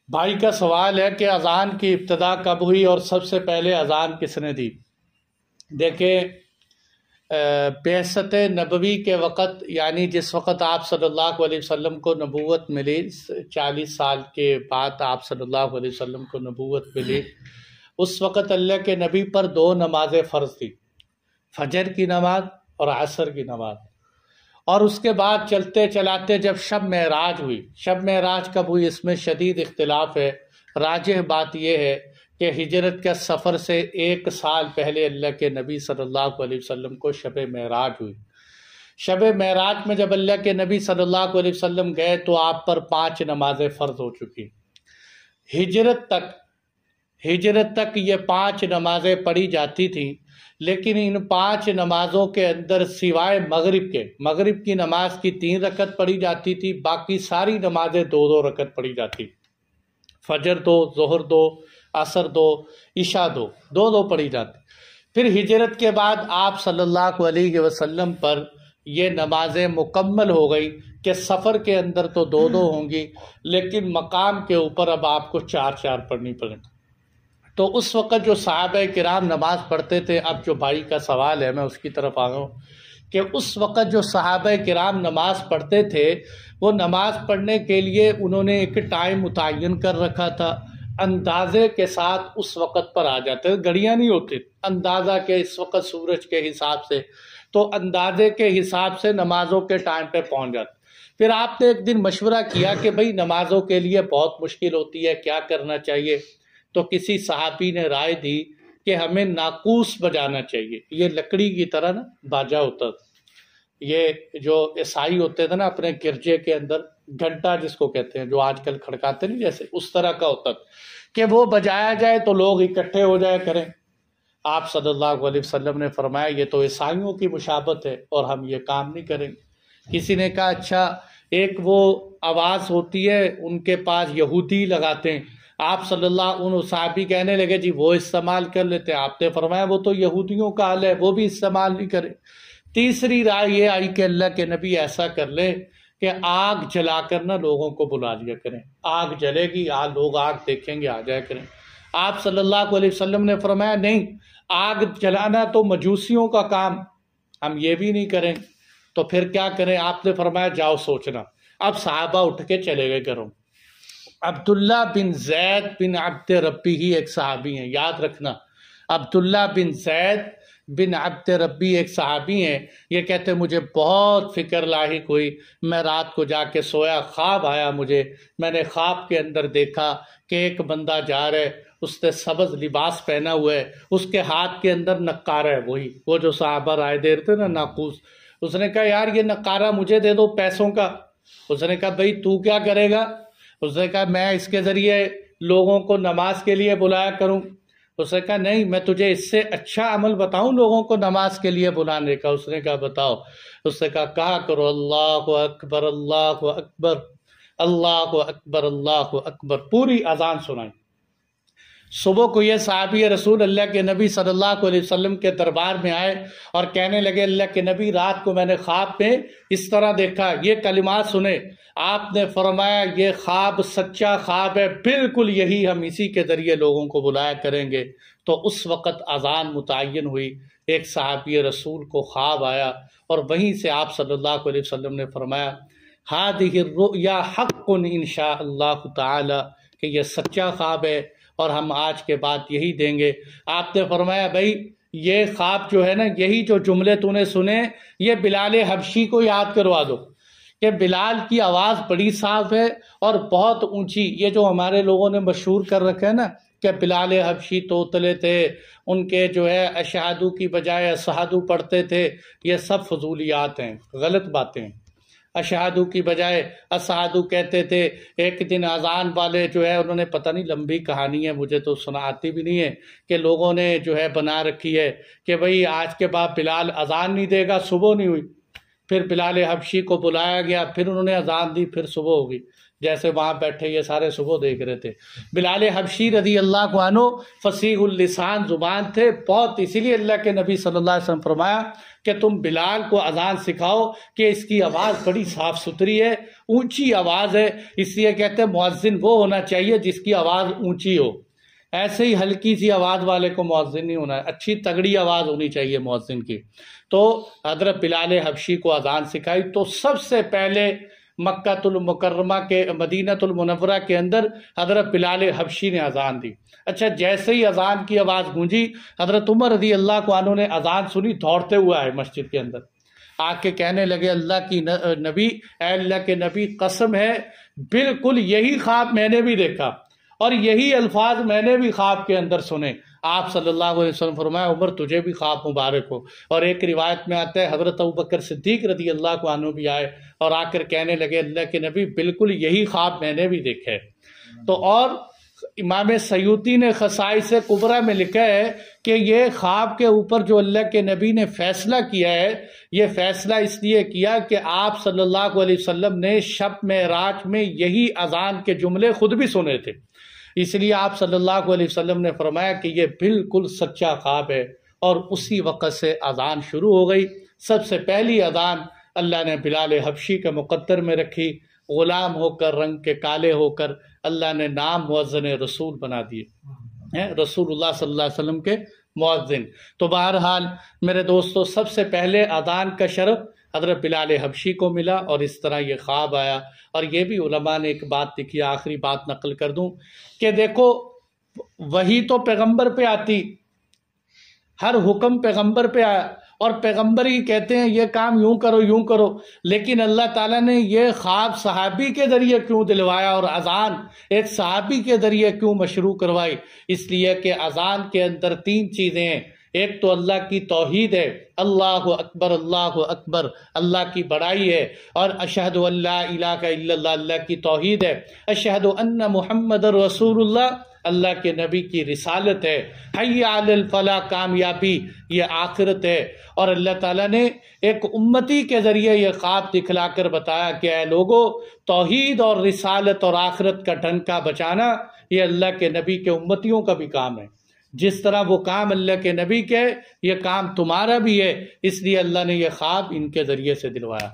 بھائی کا سوال ہے کہ اذان کی ابتدا کب ہوئی اور سب سے پہلے اذان کس نے دی؟ دیکھیں، بعثت نبوی کے وقت، یعنی جس وقت آپ صلی اللہ علیہ وسلم کو نبوت ملی، 40 سال کے بعد آپ صلی اللہ علیہ وسلم کو نبوت ملی، اس وقت اللہ کے نبی پر 2 نمازیں فرض تھی، فجر کی نماز اور عصر کی نماز۔ اور اس کے بعد چلتے چلاتے جب شب معراج ہوئی، شب معراج کب ہوئی اس میں شدید اختلاف ہے۔ راجح بات یہ ہے کہ ہجرت کے سفر سے 1 سال پہلے اللہ کے نبی صلی اللہ علیہ وسلم کو شب معراج ہوئی۔ شب معراج میں جب اللہ کے نبی صلی اللہ علیہ وسلم گئے تو آپ پر 5 نمازیں فرض ہو چکی۔ ہجرت تک یہ 5 نمازیں پڑھی جاتی تھیں، لیکن ان 5 نمازوں کے اندر سوائے مغرب کی نماز کی 3 رکعت پڑھی جاتی تھی، باقی ساری نمازیں 2 رکعت پڑھی جاتی، فجر 2، ظہر 2، عصر 2، عشاء 2 پڑھی جاتی۔ پھر ہجرت کے بعد آپ صلی اللہ علیہ وسلم پر یہ نمازیں مکمل ہو گئی کہ سفر کے اندر تو 2 ہوں گی، لیکن مقام کے اوپر اب آپ کو 4 پڑھنی پڑیں۔ تو اس وقت جو صحابہ کرام نماز پڑھتے تھے، اب جو بھائی کا سوال ہے میں اس کی طرف آ گیا ہوں کہ اس وقت جو صحابہ کرام نماز پڑھتے تھے، وہ نماز پڑھنے کے لیے انہوں نے ایک ٹائم متعین کر رکھا تھا، اندازے کے ساتھ اس وقت پر آ جاتے، گھڑیاں نہیں ہوتی، اندازہ کہ اس وقت سورج کے حساب سے، تو اندازے کے حساب سے نمازوں کے ٹائم پہ پہنچ جاتے۔ پھر آپ نے ایک دن مشورہ کیا کہ بھئی نمازوں کے لیے بہت مشکل ہوتی ہے، کیا کرنا چاہیے؟ تو کسی صحابی نے رائے دی کہ ہمیں ناقوس بجانا چاہیے، یہ لکڑی کی طرح نا باجا ہوتا تھا، یہ جو عیسائی ہوتے تھے نا اپنے گرجے کے اندر گھنٹہ جس کو کہتے ہیں، جو آج کل کھڑکاتے نہیں جیسے، اس طرح کا ہوتا تھا کہ وہ بجایا جائے تو لوگ اکٹھے ہو جایا کریں۔ آپ صلی اللہ علیہ وسلم نے فرمایا یہ تو عیسائیوں کی مشابہت ہے اور ہم یہ کام نہیں کریں گے۔ کسی نے کہا اچھا ایک وہ آواز ہوتی ہے ان کے پاس یہودی لگاتے ہیں، آپ صلی اللہ ان صحابی کہنے لگے جی وہ استعمال کر لیتے ہیں، آپ نے فرمایا وہ تو یہودیوں کا حال ہے، وہ بھی استعمال نہیں کرے۔ تیسری رائے یہ آئی کہ اللہ کے نبی ایسا کر لے کہ آگ جلا کر نہ لوگوں کو بلا لیا کریں، آگ جلے گی، لوگ آگ دیکھیں گے، آ جایا کریں۔ آپ صلی اللہ علیہ وسلم نے فرمایا نہیں، آگ جلانا تو مجوسیوں کا کام، ہم یہ بھی نہیں کریں، تو پھر کیا کریں؟ آپ نے فرمایا جاؤ سوچنا۔ اب صحابہ اٹھ کے چلے گئے گھروں۔ عبداللہ بن زید بن عبد ربی ہی ایک صحابی ہیں، یاد رکھنا، عبداللہ بن زید بن عبد ربی ایک صحابی ہیں۔ یہ کہتے مجھے بہت فکر لاحق ہوئی، میں رات کو جا کے سویا، خواب آیا مجھے، میں نے خواب کے اندر دیکھا کہ ایک بندہ جا رہا ہے، اس نے سبز لباس پہنا ہوا ہے، اس کے ہاتھ کے اندر نقارہ ہے، وہ جو صحابہ رائے دے رہے تھے نا ناقوس۔ اس نے کہا یار یہ نقارہ مجھے دے دو پیسوں کا۔ اس نے کہا بھئی تو کیا کرے گا؟ اس نے کہا میں اس کے ذریعے لوگوں کو نماز کے لیے بلایا کروں۔ اس نے کہا نہیں، میں تجھے اس سے اچھا عمل بتاؤں لوگوں کو نماز کے لیے بلانے کا۔ اس نے کہا بتاؤ۔ اس نے کہا کرو اللہ اکبر اللہ اکبر اللہ اکبر اللہ اکبر، پوری اذان سنائی۔ صبح کو یہ صحابی رسول اللہ کے نبی صلی اللہ علیہ وسلم کے دربار میں آئے اور کہنے لگے اللہ کے نبی رات کو میں نے خواب میں اس طرح دیکھا، یہ کلمات سنے۔ آپ نے فرمایا یہ خواب سچا خواب ہے، بالکل یہی ہم اسی کے ذریعے لوگوں کو بلایا کریں گے۔ تو اس وقت اذان متعین ہوئی، ایک صحابی رسول کو خواب آیا اور وہیں سے آپ صلی اللہ علیہ وسلم نے فرمایا ہذہ الرؤیا حق ان شاء اللہ تعالی، کہ یہ سچا خواب ہے اور ہم آج کے بعد یہی دیں گے۔ آپ نے فرمایا بھائی یہ خواب جو ہے نا، یہی جو جملے تو نے سنے، یہ بلال حبشی کو یاد کروا دو کہ بلال کی آواز بڑی صاف ہے اور بہت اونچی، یہ جو ہمارے لوگوں نے مشہور کر رکھا ہے نا کہ بلال حبشی توتلے تھے، ان کے جو ہے اشہادو کی بجائے اشہادو پڑھتے تھے، یہ سب فضولیات ہیں، غلط باتیں ہیں۔ اشہادو کی بجائے اسہادو کہتے تھے۔ ایک دن اذان والے جو ہے انہوں نے پتہ نہیں، لمبی کہانی ہے مجھے تو سنا آتی بھی نہیں ہے، کہ لوگوں نے جو ہے بنا رکھی ہے کہ بھئی آج کے بعد بلال اذان نہیں دے گا، صبح نہیں ہوئی۔ پھر بلال حبشی کو بلایا گیا، پھر انہوں نے اذان دی، پھر صبح ہو گئی۔ جیسے وہاں بیٹھے یہ سارے صبح دیکھ رہے تھے۔ بلال حبشی رضی اللہ عنہ فصیح اللسان زبان تھے بہت، اسی لیے اللہ کے نبی صلی اللہ علیہ وسلم فرمایا کہ تم بلال کو اذان سکھاؤ کہ اس کی آواز بڑی صاف ستھری ہے، اونچی آواز ہے، اس لیے کہتے ہیں مؤذن وہ ہونا چاہیے جس کی آواز اونچی ہو، ایسے ہی ہلکی سی آواز والے کو مؤذن نہیں ہونا ہے، اچھی تگڑی آواز ہونی چاہیے مؤذن کی۔ تو حضرت بلال حبشی کو اذان سکھائی تو سب سے پہلے مکہ المکرمہ کے مدینہ المنورہ کے اندر حضرت بلال حبشی نے اذان دی۔ اچھا جیسے ہی اذان کی آواز گونجی حضرت عمر رضی اللہ عنہ نے اذان سنی، دوڑتے ہوئے آئے مسجد کے اندر، آ کے کہنے لگے اللہ کی نبی، اے اللہ کے نبی قسم ہے بالکل یہی خواب میں نے بھی دیکھا اور یہی الفاظ میں نے بھی خواب کے اندر سنے۔ آپ صلی اللہ علیہ وسلم فرمایا عمر تجھے بھی خواب مبارک ہو۔ اور ایک روایت میں آتا ہے حضرت ابوبکر صدیق رضی اللہ عنہ بھی آئے اور آ کر کہنے لگے اللہ کے نبی بالکل یہی خواب میں نے بھی دیکھا ہے۔ تو اور امام سیوطی نے خصائص کبریٰ میں لکھا ہے کہ یہ خواب کے اوپر جو اللہ کے نبی نے فیصلہ کیا ہے، یہ فیصلہ اس لیے کیا کہ آپ صلی اللہ علیہ وسلم نے شب معراج میں یہی اذان کے جملے خود بھی سنے تھے، اس لیے آپ صلی اللہ علیہ وسلم نے فرمایا کہ یہ بالکل سچا خواب ہے، اور اسی وقت سے اذان شروع ہو گئی۔ سب سے پہلی اذان اللہ نے بلال حبشی کے مقدر میں رکھی، غلام ہو کر رنگ کے کالے ہو کر اللہ نے نام مؤذن رسول بنا دیے، رسول اللہ صلی اللہ علیہ وسلم کے مؤذن۔ تو بہرحال میرے دوستو سب سے پہلے اذان کا شرف حضرت بلال حبشی کو ملا، اور اس طرح یہ خواب آیا۔ اور یہ بھی علماء نے ایک بات لکھی، آخری بات نقل کر دوں کہ دیکھو وہی تو پیغمبر پہ آتی، ہر حکم پیغمبر پہ آیا اور پیغمبر ہی کہتے ہیں یہ کام یوں کرو یوں کرو، لیکن اللہ تعالیٰ نے یہ خواب صحابی کے ذریعے کیوں دلوایا اور اذان ایک صحابی کے ذریعے کیوں مشروع کروائی؟ اس لیے کہ اذان کے اندر تین چیزیں ہیں، ایک تو اللہ کی توحید ہے، اللہ اکبر، اللہ کی بڑائی ہے، اور اشہد ان لا الہ الا اللہ، اللہ کی توحید ہے، اشہد ان محمد رسول اللہ، اللہ کے نبی کی رسالت ہے، حی علی الفلاح، کامیابی یہ آخرت ہے۔ اور اللہ تعالیٰ نے ایک امتی کے ذریعے یہ خواب دکھلا کر بتایا کہ اے لوگو توحید اور رسالت اور آخرت کا ڈنکا بچانا یہ اللہ کے نبی کے امتیوں کا بھی کام ہے، جس طرح وہ کام اللہ کے نبی کے یہ کام تمہارا بھی ہے، اس لیے اللہ نے یہ خواب ان کے ذریعے سے دلوایا۔